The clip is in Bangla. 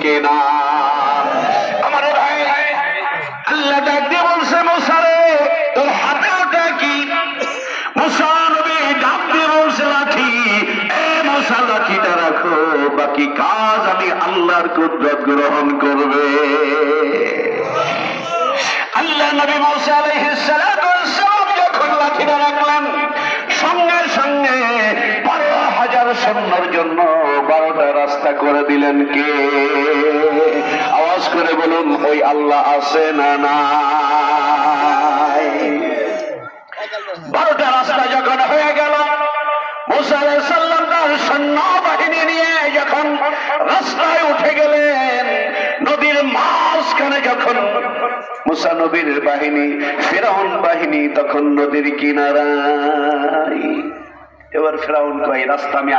কিনা? আমার ভাই, আল্লাহ ডাক দিয়ে বলছে, মুসা রে তোর হাতে ওটা কি? মুসা নবী ডাক দিয়ে বলছে, লাঠি। এ মুসা, লাঠিটা রাখো, বাকি কাজ আমি আল্লাহর কুদরত গ্রহণ করবে। আল্লাহ নবী মুসা আলাইহিস সালাম যখন লাঠিটা রাখলেন, সঙ্গে সঙ্গে 12,000 সৈন্যের জন্য 12টা রাস্তা করে দিলেন। কে? আওয়াজ করে বলুন, ওই আল্লাহ আছে না নাই? 12টা রাস্তা যখন হয়ে গেল, মুসা আলাইহিস সালাম তার সৈন্য বাহিনী নিয়ে যখন রাস্তায় উঠে গেলেন, নদীর মাঝখানে যখন মুসা নবীর বাহিনী, ফিরআউন বাহিনী তখন নদীর কিনারায়। এবার ফিরআউন কয়, রাস্তা আমি